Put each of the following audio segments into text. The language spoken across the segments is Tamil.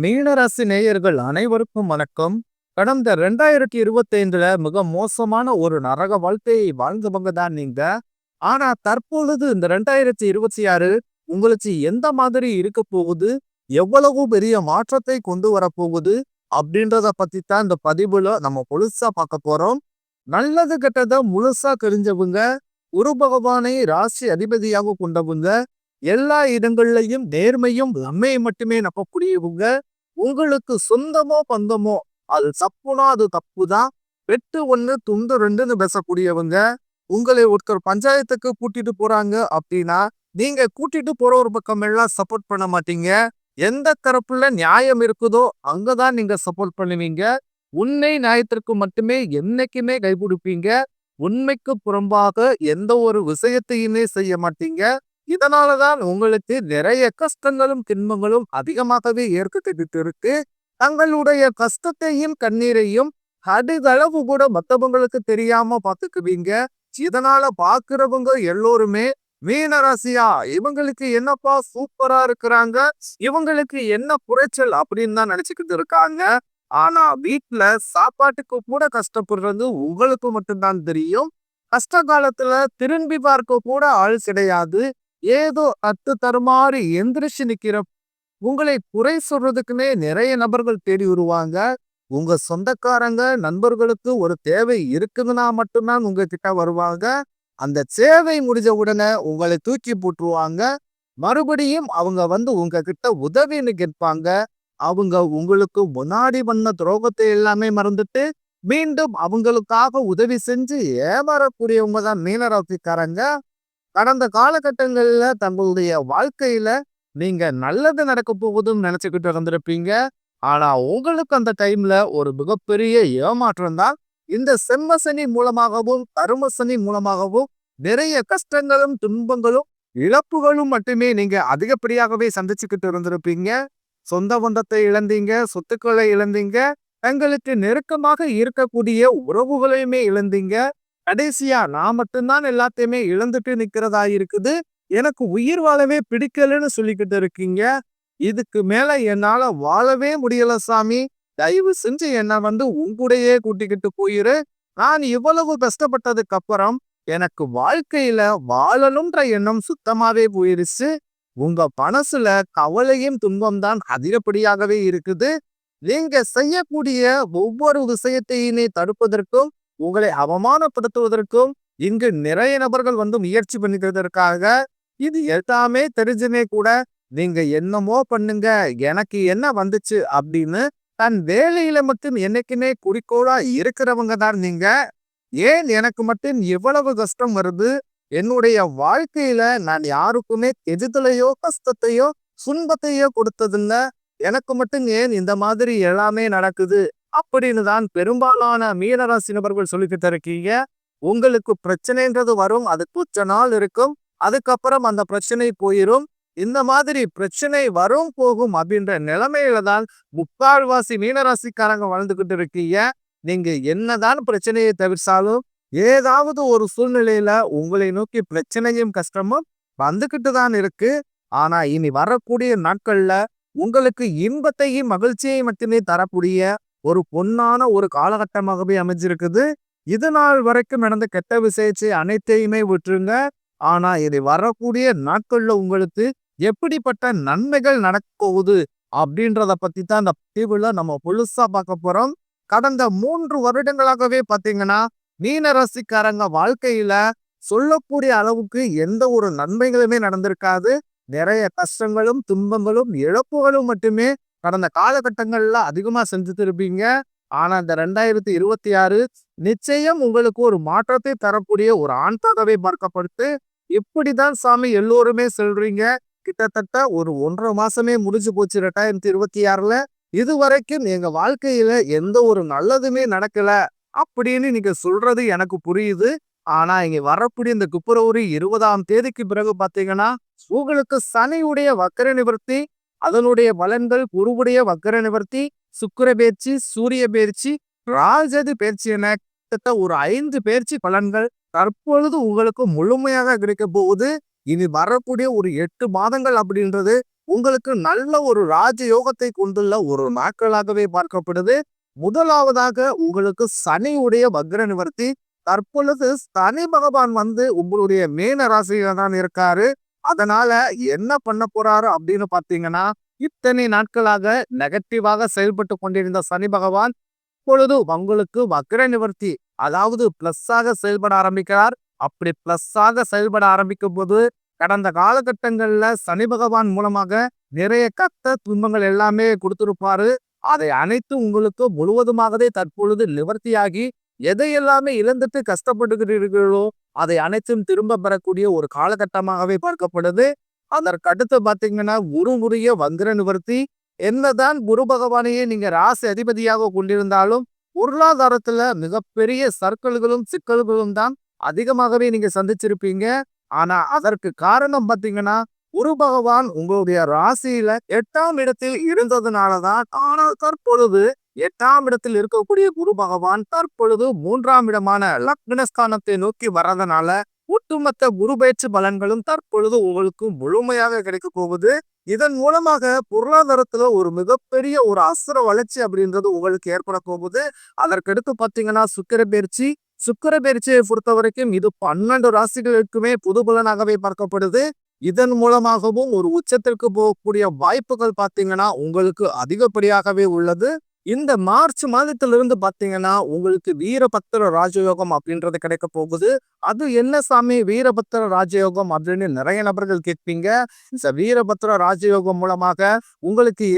மீனராசி நேயர்கள் அனைவருக்கும் வணக்கம். கடந்த 2025ல மிக மோசமான ஒரு நரக வாழ்க்கையை வாழ்ந்தவங்க தான் நீங்க. ஆனா தற்பொழுது இந்த 2026 உங்களுக்கு எந்த மாதிரி இருக்க போகுது, எவ்வளவு பெரிய மாற்றத்தை கொண்டு வரப்போகுது அப்படின்றத பத்தி தான் இந்த பதிவுல நம்ம முழுசா பார்க்க போறோம். நல்லது கெட்டத முழுசா தெரிஞ்சவங்க, குரு பகவானை ராசி அதிபதியாக கொண்டவங்க, எல்லா இடங்கள்லயும் நேர்மையும் நன்மையை மட்டுமே நம்பக்கூடியவங்க, உங்களுக்கு சொந்தமோ பந்தமோ அது தப்புனா அது தப்புதான், வெட்டு ஒண்ணு துண்டு ரெண்டுன்னு பேசக்கூடியவங்க, உங்களை ஒருத்தர் பஞ்சாயத்துக்கு கூட்டிட்டு போறாங்க அப்படின்னா நீங்க கூட்டிட்டு போற ஒரு பக்கம் எல்லாம் சப்போர்ட் பண்ண மாட்டீங்க. எந்த தரப்புல நியாயம் இருக்குதோ அங்கதான் நீங்க சப்போர்ட் பண்ணுவீங்க. உண்மை நியாயத்திற்கு மட்டுமே என்னைக்குமே கைபிடிப்பீங்க. உண்மைக்கு புறம்பாக எந்த ஒரு விஷயத்தையுமே செய்ய மாட்டீங்க. இதனாலதான் உங்களுக்கு நிறைய கஷ்டங்களும் துன்பங்களும் அதிகமாகவே ஏற்கப்பட்டு இருக்கு. தங்களுடைய கஷ்டத்தையும் கண்ணீரையும் அடிகளவு கூட மத்தவங்களுக்கு தெரியாம பாத்துக்குவீங்க. இதனால பாக்குறவங்க எல்லோருமே மீனராசியா இவங்களுக்கு என்னப்பா சூப்பரா இருக்கிறாங்க, இவங்களுக்கு என்ன குறைச்சல் அப்படின்னு தான் நினைச்சுக்கிட்டு இருக்காங்க. ஆனா வீட்டுல சாப்பாட்டுக்கு கூட கஷ்டப்படுறது உங்களுக்கு மட்டும்தான் தெரியும். கஷ்ட காலத்துல திரும்பி பார்க்க கூட ஆள் கிடையாது. ஏதோ அத்து தருமாறி எந்திரிச்சு நிக்கிற உங்களை குறை சொல்றதுக்குன்னே நிறைய நபர்கள் தேடி வருவாங்க. உங்க சொந்தக்காரங்க நண்பர்களுக்கு ஒரு தேவை இருக்குதுன்னா மட்டும்தான் உங்ககிட்ட வருவாங்க. அந்த சேவை முடிஞ்ச உடனே உங்களை தூக்கி போட்டுருவாங்க. மறுபடியும் அவங்க வந்து உங்ககிட்ட உதவின்னு கேட்பாங்க. அவங்க உங்களுக்கு முன்னாடி பண்ண துரோகத்தை எல்லாமே மறந்துட்டு மீண்டும் அவங்களுக்காக உதவி செஞ்சு ஏமாறக்கூடியவங்க தான் மீனராசிக்காரங்க. கடந்த காலகட்டங்கள்ல தங்களுடைய வாழ்க்கையில நீங்க நல்லது நடக்க போகுதுன்னு நினைச்சுக்கிட்டு இருந்திருப்பீங்க. ஆனா உங்களுக்கு அந்த டைம்ல ஒரு மிகப்பெரிய ஏமாற்றம் தான். இந்த செம்மசனி மூலமாகவும் கருமசனி மூலமாகவும் நிறைய கஷ்டங்களும் துன்பங்களும் இழப்புகளும் மட்டுமே நீங்க அதிகப்படியாகவே சந்திச்சுக்கிட்டு இருந்திருப்பீங்க. சொந்த பந்தத்தை இழந்தீங்க, சொத்துக்களை இழந்தீங்க, தங்களுக்கு நெருக்கமாக இருக்கக்கூடிய உறவுகளையுமே இழந்தீங்க. கடைசியா நான் மட்டும்தான் எல்லாத்தையுமே இழந்துட்டு நிக்கிறதா இருக்குது, எனக்கு உயிர் வாழவே பிடிக்கலன்னு சொல்லிக்கிட்டு இருக்கீங்க. இதுக்கு மேல என்னால வாழவே முடியல சாமி, தயவு செஞ்சு என்ன வந்து உங்கூடையே கூட்டிக்கிட்டு போயிரு. நான் இவ்வளவு கஷ்டப்பட்டதுக்கு அப்புறம் எனக்கு வாழ்க்கையில வாழணும்ன்ற எண்ணம் சுத்தமாவே போயிருச்சு. உங்க மனசுல கவலையும் துன்பம் தான் அதிகப்படியாகவே இருக்குது. நீங்க செய்யக்கூடிய ஒவ்வொரு விஷயத்தையுமே தடுப்பதற்கும், உங்களை அவமானப்படுத்துவதற்கும் இங்கு நிறைய நபர்கள் வந்து முயற்சி பண்ணிக்கிறதற்காக, இது எல்லாமே தெரிஞ்சுமே கூட நீங்க என்னமோ பண்ணுங்க, எனக்கு என்ன வந்துச்சு அப்படின்னு தன் வேலையில மட்டும் என்னைக்குமே குறிக்கோளா இருக்கிறவங்க தான் நீங்க. ஏன் எனக்கு மட்டும் எவ்வளவு கஷ்டம் வருது, என்னுடைய வாழ்க்கையில நான் யாருக்குமே கெடுதலையோ கஷ்டத்தையோ துன்பத்தையோ கொடுத்ததில்ல, எனக்கு மட்டும் ஏன் இந்த மாதிரி எல்லாமே நடக்குது அப்படின்னு தான் பெரும்பாலான மீனராசி நபர்கள் சொல்லிக்கிட்டு இருக்கீங்க. உங்களுக்கு பிரச்சனைன்றது வரும், அது கொஞ்ச நாள் இருக்கும், அதுக்கப்புறம் அந்த பிரச்சனை போயிரும். இந்த மாதிரி பிரச்சனை வரும் போகும் அப்படின்ற நிலைமையில தான் முக்கால்வாசி மீனராசிக்காரங்க வாழ்ந்துகிட்டு இருக்கீங்க. நீங்க என்னதான் பிரச்சனையை தவிர்த்தாலும் ஏதாவது ஒரு சூழ்நிலையில உங்களை நோக்கி பிரச்சனையும் கஷ்டமும் வந்துகிட்டு தான் இருக்கு. ஆனா இனி வரக்கூடிய நாட்கள்ல உங்களுக்கு இன்பத்தையும் மகிழ்ச்சியை மட்டுமே தரக்கூடிய ஒரு பொன்னான ஒரு காலகட்டமாகவே அமைஞ்சிருக்குது. இது நாள் வரைக்கும் நடந்த கெட்ட விஷயத்தை அனைத்தையுமே விட்டுருங்க. ஆனா இனி வரக்கூடிய நாட்கள்ல உங்களுக்கு எப்படிப்பட்ட நன்மைகள் நடக்க போகுது அப்படின்றத பத்தி தான் இந்த பதிவுல நம்ம முழுசா பார்க்க போறோம். கடந்த 3 வருடங்களாகவே பாத்தீங்கன்னா மீனராசிக்காரங்க வாழ்க்கையில சொல்லக்கூடிய அளவுக்கு எந்த ஒரு நன்மைகளுமே நடந்திருக்காது. நிறைய கஷ்டங்களும் துன்பங்களும் இழப்புகளும் மட்டுமே கடந்த காலகட்டங்கள்ல அதிகமா செஞ்சுட்டு இருப்பீங்க. ஆனா இந்த 2026 நிச்சயம் உங்களுக்கு ஒரு மாற்றத்தை தரக்கூடிய ஒரு ஆண்டாகவே பார்க்கப்படுது. இப்படிதான் சாமி எல்லோருமே சொல்றீங்க. கிட்டத்தட்ட ஒரு 1.5 மாசமே முடிஞ்சு போச்சு 2026ல. இதுவரைக்கும் எங்க வாழ்க்கையில எந்த ஒரு நல்லதுமே நடக்கல அப்படின்னு நீங்க சொல்றது எனக்கு புரியுது. ஆனா இங்க வரக்கூடிய இந்த பிப்ரவரி 20ஆம் தேதிக்கு பிறகு பாத்தீங்கன்னா உங்களுக்கு சனியுடைய வக்கர நிவர்த்தி, அதனுடைய பலன்கள் குருவுடைய வக்கர நிவர்த்தி, சுக்கிர பேர்ச்சி, சூரிய பேர்ச்சி, ராஜதி பேர்ச்சி என கிட்டத்தட்ட ஒரு 5 பேர்ச்சி பலன்கள் தற்பொழுது உங்களுக்கு முழுமையாக கிடைக்க போகுது. இனி வரக்கூடிய ஒரு 8 மாதங்கள் அப்படின்றது உங்களுக்கு நல்ல ஒரு ராஜயோகத்தை கொண்டுள்ள ஒரு நாட்களாகவே பார்க்கப்படுது. முதலாவதாக உங்களுக்கு சனியுடைய வக்ர நிவர்த்தி. தற்பொழுது சனி பகவான் வந்து உங்களுடைய மீன ராசியில தான் இருக்காரு. அதனால என்ன பண்ண போறாரு அப்படின்னு பார்த்தீங்கன்னா, இத்தனை நாட்களாக நெகட்டிவாக செயல்பட்டு கொண்டிருந்த சனி பகவான் இப்பொழுது உங்களுக்கு வக்ர நிவர்த்தி, அதாவது பிளஸ்ஸாக செயல்பட ஆரம்பிக்கிறார். அப்படி பிளஸ்ஸாக செயல்பட ஆரம்பிக்கும் போது கடந்த காலகட்டங்கள்ல சனி பகவான் மூலமாக நிறைய கஷ்ட துன்பங்கள் எல்லாமே கொடுத்திருப்பாரு. அதை அனைத்தும் உங்களுக்கு முழுவதுமாகவே தற்பொழுது நிவர்த்தியாகி எதையெல்லாமே இழந்துட்டு கஷ்டப்பட்டுகிறீர்களோ அதை அனைத்தும் திரும்ப பெறக்கூடிய ஒரு காலகட்டமாகவே பார்க்கப்படுது. அதற்கடுத்து பாத்தீங்கன்னா குருவுடைய வக்ர நிவர்த்தி. என்னதான் குரு பகவானையே நீங்க ராசி அதிபதியாக கொண்டிருந்தாலும் பொருளாதாரத்துல மிகப்பெரிய சர்க்கிள்களும் சிக்கல்களும் தான் அதிகமாகவே நீங்க சந்திச்சிருப்பீங்க. ஆனா அதற்கு காரணம் பாத்தீங்கன்னா குரு பகவான் உங்களுடைய ராசியில 8ஆம் இடத்தில் இருந்ததுனாலதான். ஆனால் தற்பொழுது 8ஆம் இடத்தில் இருக்கக்கூடிய குரு பகவான் தற்பொழுது 3ஆம் இடமான லக்னஸ்தானத்தை நோக்கி வர்றதுனால ஒட்டுமொத்த குரு பயிற்சி பலன்களும் தற்பொழுது உங்களுக்கு முழுமையாக கிடைக்க போகுது. இதன் மூலமாக பொருளாதாரத்துல ஒரு மிகப்பெரிய ஒரு அசுர வளர்ச்சி அப்படின்றது உங்களுக்கு ஏற்பட போகுது. அதற்கடுத்து பாத்தீங்கன்னா சுக்கிர பயிற்சியை பொறுத்த வரைக்கும் இது 12 ராசிகளுக்குமே புது பலனாகவே பார்க்கப்படுது. இதன் மூலமாகவும் ஒரு உச்சத்திற்கு போகக்கூடிய வாய்ப்புகள் பாத்தீங்கன்னா உங்களுக்கு அதிகப்படியாகவே உள்ளது. இந்த மார்ச் மாதத்திலிருந்து பாத்தீங்கன்னா உங்களுக்கு வீரபத்திர ராஜயோகம் அப்படின்றது கிடைக்க போகுது. அது என்ன சாமி வீரபத்திர ராஜயோகம் அப்படின்னு நிறைய நபர்கள் கேட்பீங்க. இந்த வீரபத்திர ராஜயோகம் மூலமாக உங்களுக்கு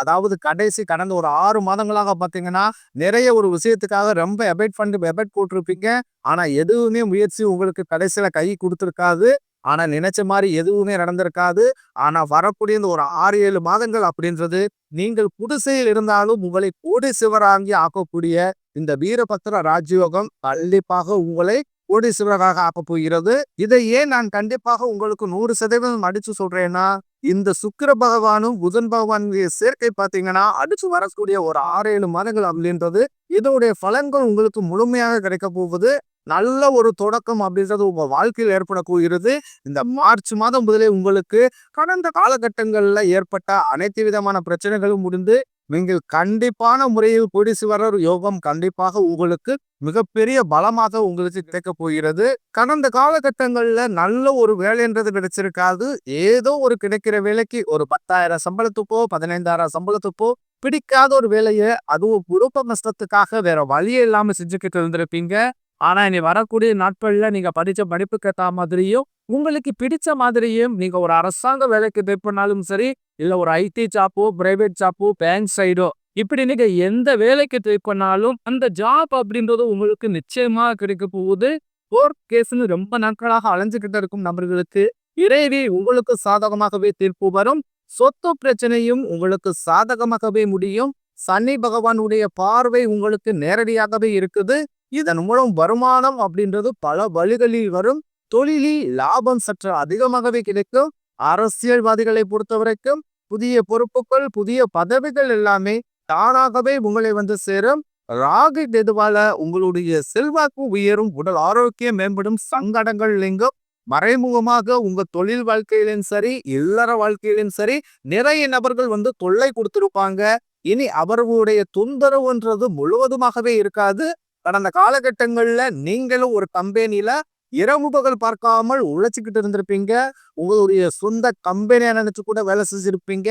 அதாவது கடந்த ஒரு 6 மாதங்களாக பாத்தீங்கன்னா நிறைய ஒரு விஷயத்துக்காக ரொம்ப எபெட் போட்டிருப்பீங்க. ஆனா எதுவுமே முயற்சி உங்களுக்கு கடைசியில கை கொடுத்திருக்காது. ஆனா நினைச்ச மாதிரி எதுவுமே நடந்திருக்காது. ஆனா வரக்கூடிய இந்த ஒரு 6-7 மாதங்கள் அப்படின்றது நீங்கள் குடிசையில் இருந்தாலும் உங்களை கோடீஸ்வரராகி ஆக்கக்கூடிய இந்த வீரபத்திர ராஜயோகம் கண்டிப்பாக உங்களை கோடீஸ்வரராக ஆக்கப் போகிறது. இதை ஏன் நான் கண்டிப்பாக உங்களுக்கு 100% அடிச்சு சொல்றேன்னா, இந்த சுக்கிர பகவானும் புதன் பகவானுடைய சேர்க்கை பாத்தீங்கன்னா அடிச்சு வரக்கூடிய ஒரு 6-7 மாதங்கள் அப்படின்றது இதனுடைய பலன்கள் உங்களுக்கு முழுமையாக கிடைக்க போகுது. நல்ல ஒரு தொடக்கம் அப்படின்றது உங்க வாழ்க்கையில் ஏற்பட போகிறது. இந்த மார்ச் மாதம் முதலே உங்களுக்கு கடந்த காலகட்டங்கள்ல ஏற்பட்ட அனைத்து விதமான பிரச்சனைகளும் முடிந்து நீங்கள் கண்டிப்பான முறையில் கோடீஸ்வரர் யோகம் கண்டிப்பாக உங்களுக்கு மிகப்பெரிய பலமாக உங்களுக்கு கிடைக்க போகிறது. கடந்த காலகட்டங்கள்ல நல்ல ஒரு வேலைன்றது கிடைச்சிருக்காது. ஏதோ ஒரு கிடைக்கிற வேலைக்கு ஒரு 10,000 சம்பளத்துக்கோ 15,000 சம்பளத்துக்கோ பிடிக்காத ஒரு வேலையை அதுவும் குடும்ப நஷ்டத்துக்காக வேற வழியே இல்லாம செஞ்சுக்கிட்டு இருந்திருப்பீங்க. ஆனா இனி வரக்கூடிய நாட்கள்ல நீங்க படிச்ச படிப்புக்கு ஏத்த மாதிரியும் உங்களுக்கு பிடிச்ச மாதிரியும் நீங்க ஒரு அரசாங்க வேலைக்கு ட்ரை பண்ணாலும் சரி, இல்ல ஒரு ஐடி ஜாப்போ பிரைவேட் ஜாப்போ பேங்க் சைடோ இப்படி நீங்க எந்த வேலைக்கு ட்ரை பண்ணாலும் அந்த ஜாப் அப்படின்றது உங்களுக்கு நிச்சயமா கிடைக்க போகுது. கோர்ட் கேஸ்ன்னு ரொம்ப நாட்களாக அலைஞ்சுகிட்டு இருக்கும் நபர்களுக்கு இறைவி உங்களுக்கு சாதகமாகவே தீர்ப்பு வரும். சொத்து பிரச்சனையும் உங்களுக்கு சாதகமாகவே முடியும். சனி பகவானுடைய பார்வை உங்களுக்கு நேரடியாகவே இருக்குது. இதன் மூலம் வருமானம் அப்படின்றது பல வழிகளில் வரும். தொழிலில் லாபம் சற்று அதிகமாகவே கிடைக்கும். அரசியல்வாதிகளை பொறுத்த வரைக்கும் புதிய பொறுப்புகள் புதிய பதவிகள் எல்லாமே தானாகவே உங்களை வந்து சேரும். ராகு கேதுவால உங்களுடைய செல்வாக்கு உயரும், உடல் ஆரோக்கியம் மேம்படும், சங்கடங்கள் நீங்கும். மறைமுகமாக உங்க தொழில் வாழ்க்கையிலும் சரி இல்லற வாழ்க்கையிலும் சரி நிறைய நபர்கள் வந்து தொல்லை கொடுத்திருப்பாங்க. இனி அவர்களுடைய தொந்தரவுன்றது முழுவதுமாகவே இருக்காது. கடந்த காலகட்டங்கள்ல நீங்களும் ஒரு கம்பெனில இரவு பகல் பார்க்காமல் உழைச்சிக்கிட்டு இருந்திருப்பீங்க. உங்களுடைய சொந்த கம்பெனியா நினைச்சு கூட வேலை செஞ்சிருப்பீங்க.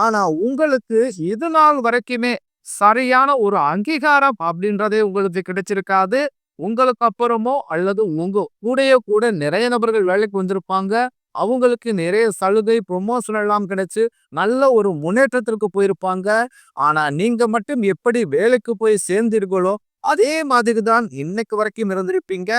ஆனா உங்களுக்கு இது நாள் வரைக்குமே சரியான ஒரு அங்கீகாரம் அப்படின்றதே உங்களுக்கு கிடைச்சிருக்காது. உங்களுக்கு அப்புறமோ அல்லது உங்க கூட நிறைய நபர்கள் வேலைக்கு வந்திருப்பாங்க. அவங்களுக்கு நிறைய சலுகை ப்ரொமோஷன் எல்லாம் கிடைச்சு நல்ல ஒரு முன்னேற்றத்திற்கு போயிருப்பாங்க. ஆனா நீங்க மட்டும் எப்படி வேலைக்கு போய் சேர்ந்தீர்களோ அதே மாதிரி தான் இன்னைக்கு வரைக்கும் இருந்திருப்பீங்க.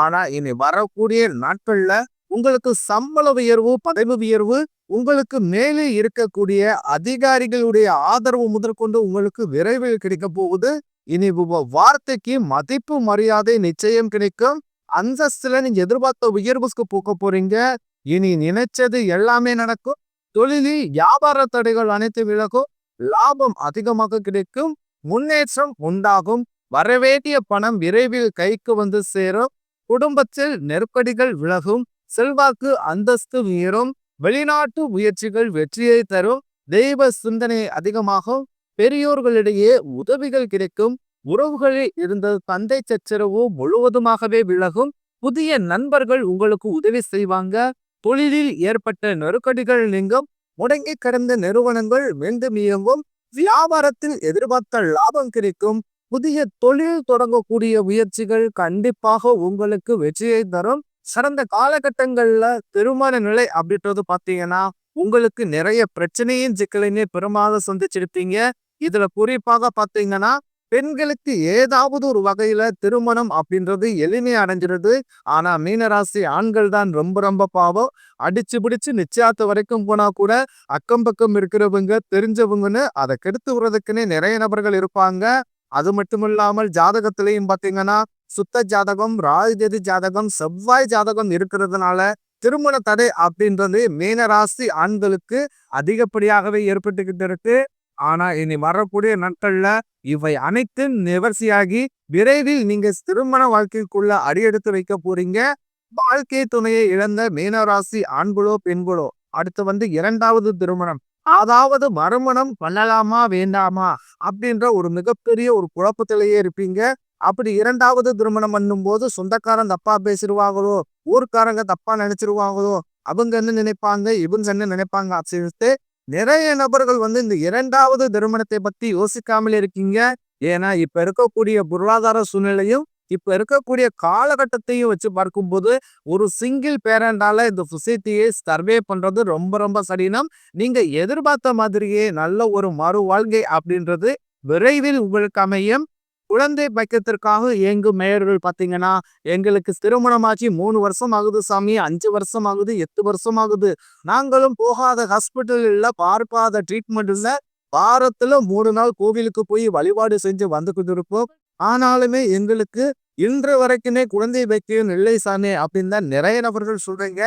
ஆனா இனி வரக்கூடிய நாட்கள்ல உங்களுக்கு சம்பள உயர்வு பதவி உயர்வு உங்களுக்கு மேலே இருக்கக்கூடிய அதிகாரிகளுடைய ஆதரவு முதற்கொண்டு உங்களுக்கு விரைவில் கிடைக்க போகுது. இனி உங்க வார்த்தைக்கு மதிப்பு மரியாதை நிச்சயம் கிடைக்கும். அந்தஸ்துல நீங்க எதிர்பார்த்த உயர்வுக்கு போக போறீங்க. இனி நினைச்சது எல்லாமே நடக்கும். தொழிலில் வியாபார தடைகள் அனைத்து விலகும். லாபம் அதிகமாக கிடைக்கும். முன்னேற்றம் உண்டாகும். வரவேண்டிய பணம் விரைவில் கைக்கு வந்து சேரும். குடும்பத்தில் நெருக்கடிகள் விலகும். செல்வாக்கு அந்தஸ்து உயரும். வெளிநாட்டு முயற்சிகள் வெற்றியை தரும். தெய்வ சிந்தனை அதிகமாகும். பெரியோர்களிடையே உதவிகள் கிடைக்கும். உறவுகளில் இருந்த சண்டை சச்சரவு முழுவதுமாகவே விலகும். புதிய நண்பர்கள் உங்களுக்கு உதவி செய்வாங்க. தொழிலில் ஏற்பட்ட நெருக்கடிகள் நீங்கும். முடங்கி கிடந்த நிறுவனங்கள் மீண்டும் இயங்கும். வியாபாரத்தில் எதிர்பார்த்த லாபம் கிடைக்கும். புதிய தொழில் தொடங்கக்கூடிய முயற்சிகள் கண்டிப்பாக உங்களுக்கு வெற்றியை தரும். கடந்த காலகட்டங்கள்ல திருமண நிலை அப்படின்றது பாத்தீங்கன்னா உங்களுக்கு நிறைய பிரச்சனையும் சிக்கலையுமே பெரும்பாலும் சந்திச்சிருப்பீங்க. இதுல குறிப்பாக பாத்தீங்கன்னா பெண்களுக்கு ஏதாவது ஒரு வகையில திருமணம் அப்படின்றது எளிமை அடைஞ்சிருது. ஆனா மீனராசி ஆண்கள் தான் ரொம்ப ரொம்ப பாவம். அடிச்சு பிடிச்சு நிச்சயார்த்த வரைக்கும் போனா கூட அக்கம் பக்கம் இருக்கிறவங்க தெரிஞ்சவங்கன்னு அதை கெடுத்து விடுறதுக்குன்னே நிறைய நபர்கள் இருப்பாங்க. அது மட்டும் இல்லாமல் ஜாதகத்திலையும் பாத்தீங்கன்னா சுத்த ஜாதகம், ராஜதி ஜாதகம், செவ்வாய் ஜாதகம் இருக்கிறதுனால திருமண தடை அப்படின்றது மீனராசி ஆண்களுக்கு அதிகப்படியாகவே ஏற்பட்டுக்கிட்டு இருக்கு. ஆனா இனி வரக்கூடிய நாட்கள்ல இவை அனைத்தும் நிவர்த்தியாகி விரைவில் நீங்க திருமண வாழ்க்கைக்குள்ள அடியெடுத்து வைக்க போறீங்க. வாழ்க்கை துணையை இழந்த மீனராசி ஆண்களோ பெண்களோ அடுத்து இரண்டாவது திருமணம், அதாவது மறுமணம் பண்ணலாமா வேண்டாமா அப்படின்ற ஒரு மிகப்பெரிய ஒரு குழப்பத்திலேயே இருப்பீங்க. அப்படி இரண்டாவது திருமணம் பண்ணும் போது சொந்தக்காரன் தப்பா பேசிடுவாங்களோ, ஊர்க்காரங்க தப்பா நினைச்சிருவாங்களோ, அவங்க என்ன நினைப்பாங்க, இவங்க என்ன நினைப்பாங்க அப்படின்ட்டு நிறைய நபர்கள் இந்த இரண்டாவது திருமணத்தை பத்தி யோசிக்காமல் இருக்கீங்க. ஏன்னா இப்ப இருக்கக்கூடிய பொருளாதார சூழ்நிலையும் இப்ப இருக்கக்கூடிய காலகட்டத்தையும் வச்சு பார்க்கும்போது ஒரு சிங்கிள் பேரண்டால இந்த சொசைட்டியை சர்வே பண்றது ரொம்ப ரொம்ப கடினம். நீங்க எதிர்பார்த்த மாதிரியே நல்ல ஒரு மறு வாழ்க்கை அப்படின்றது விரைவில் உங்களுக்கு அமையும். குழந்தை பாக்கியத்திற்காக இயங்கும் மேயர்கள் பாத்தீங்கன்னா எங்களுக்கு திருமணமாச்சு 3 வருஷம் ஆகுது சாமி, 5 வருஷம் ஆகுது, 8 வருஷம் ஆகுது, நாங்களும் போகாத ஹாஸ்பிட்டல் இல்ல, பார்க்காத ட்ரீட்மெண்ட் இல்ல, வாரத்துல 3 நாள் கோவிலுக்கு போய் வழிபாடு செஞ்சு வந்துகிட்டு இருப்போம். ஆனாலுமே எங்களுக்கு இன்று வரைக்குமே குழந்தை பாக்கியம் இல்லை சாமி அப்படின்னு தான் நிறைய நபர்கள் சொல்றீங்க.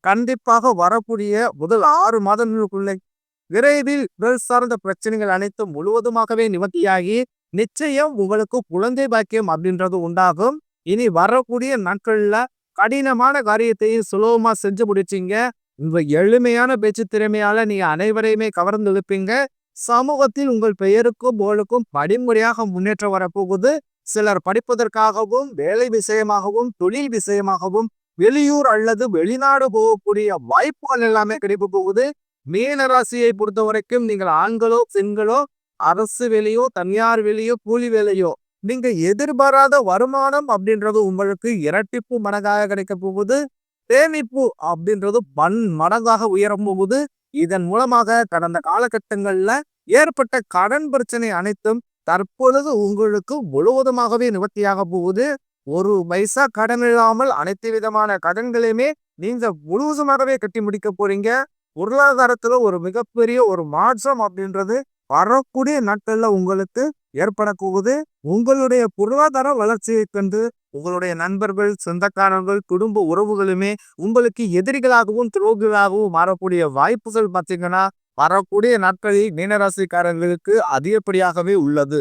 கண்டிப்பாக வரக்கூடிய முதல் 6 மாதங்களுக்குள்ளே விரைவில் உடல் சார்ந்த பிரச்சனைகள் அனைத்தும் முழுவதுமாகவே நிவர்த்தியாகி நிச்சயம் உங்களுக்கு குழந்தை பாக்கியம் அப்படின்றது உண்டாகும். இனி வரக்கூடிய நாட்கள்ல கடினமான காரியத்தையும் சுலபமா செஞ்சு முடிச்சீங்க. உங்க எளிமையான பேச்சு திறமையால நீங்க அனைவரையுமே கவர்ந்து இழுப்பீங்க. சமூகத்தில் உங்கள் பெயருக்கும் புகழுக்கும் படிமுறையாக முன்னேற்றம் வரப்போகுது. சிலர் படிப்பதற்காகவும் வேலை விஷயமாகவும் தொழில் விஷயமாகவும் வெளியூர் அல்லது வெளிநாடு போகக்கூடிய வாய்ப்புகள் எல்லாமே கிடைக்க போகுது. மீனராசியை பொறுத்த வரைக்கும் நீங்கள் ஆண்களோ பெண்களோ அரசு வேலையோ தனியார் வேலையோ கூலி வேலையோ நீங்க எதிர்பாராத வருமானம் அப்படின்றது உங்களுக்கு இரட்டிப்பு மடங்காக கிடைக்க போகுது. சேமிப்பு அப்படின்றது மடங்காக உயரும் போகுது. இதன் மூலமாக கடந்த காலகட்டங்கள்ல ஏற்பட்ட கடன் பிரச்சனை அனைத்தும் தற்பொழுது உங்களுக்கு முழுவதுமாகவே நிவர்த்தியாக போகுது. ஒரு பைசா கடன் இல்லாமல் அனைத்து விதமான கடன்களையுமே நீங்க முழுவதுமாகவே கட்டி முடிக்க போறீங்க. பொருளாதாரத்துல ஒரு மிகப்பெரிய ஒரு மாற்றம் அப்படின்றது வரக்கூடிய நாட்கள்ல உங்களுக்கு ஏற்படக்கூடுது. உங்களுடைய பொருளாதார வளர்ச்சியை கண்டு உங்களுடைய நண்பர்கள், சொந்தக்காரர்கள், குடும்ப உறவுகளுமே உங்களுக்கு எதிரிகளாகவும் துரோகிகளாகவும் மாறக்கூடிய வாய்ப்புகள் பார்த்தீங்கன்னா வரக்கூடிய நாட்களில் மீனராசிக்காரர்களுக்கு அதிகப்படியாகவே உள்ளது.